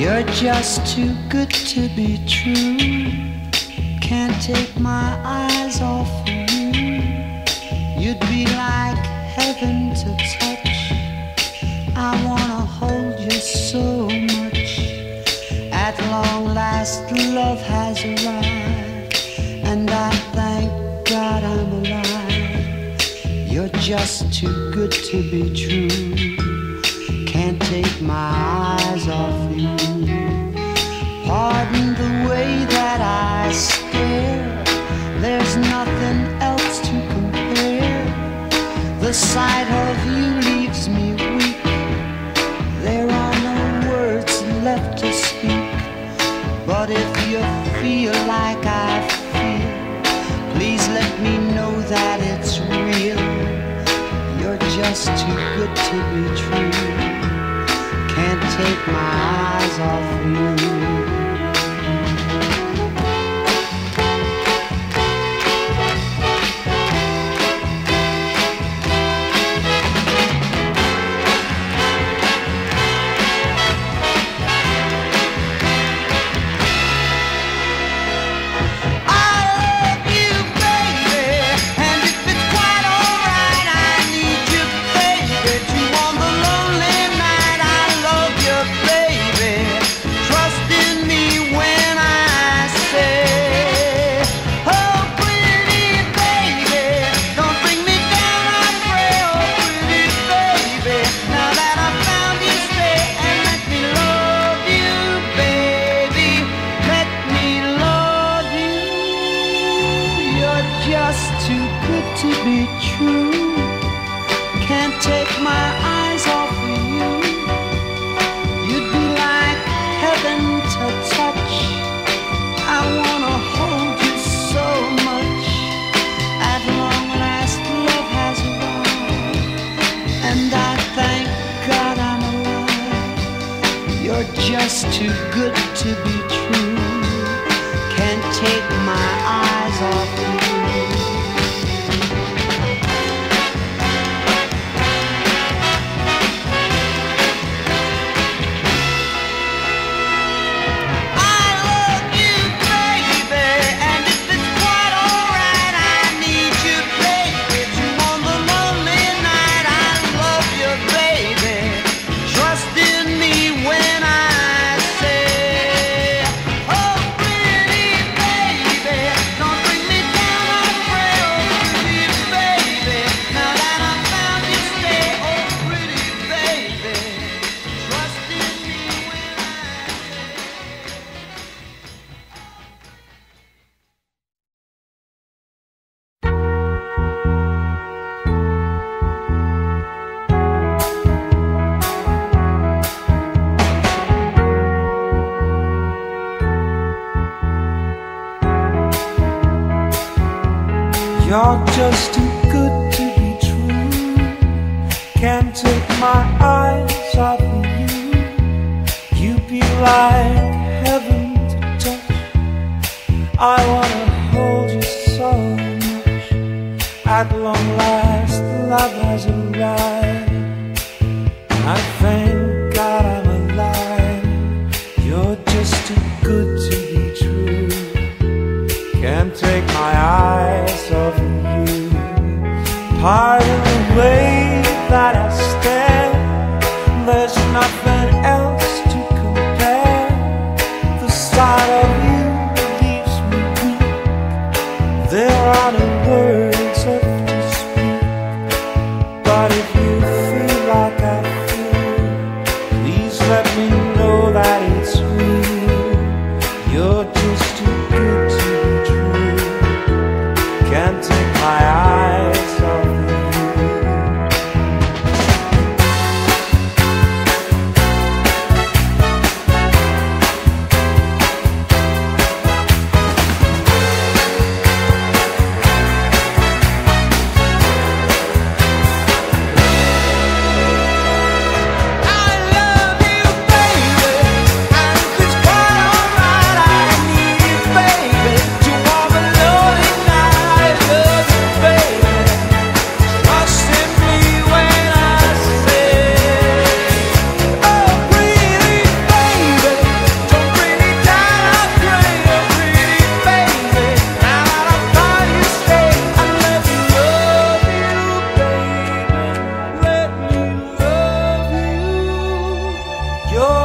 You're just too good to be true. Can't take my eyes off of you. You'd be like heaven to touch. I wanna hold you so much. At long last love has arrived, and I thank God I'm alive. You're just too good to be true. Can't take my eyes off you. Pardon the way that I stare. There's nothing else to compare. The sight of you leaves me weak. There are no words left to speak. But if you feel like I feel, please let me know that it's real. You're just too good to be true. Can't take my eyes off you. Just too good to be true. Can't take my eyes off you. I love you, baby, and if it's quite alright, I need you, baby. You on the lonely night, I love you, baby. Trust in me when I You're just too good to be true. Can't take my eyes off of you. You be like heaven to touch. I wanna hold you so much. At long last, love has arrived. I thank God I'm alive. You're just too good to be true. Can't take my eyes off of you. Pardon the way that I stare. There's nothing else to compare. The sight of you leaves me weak. You're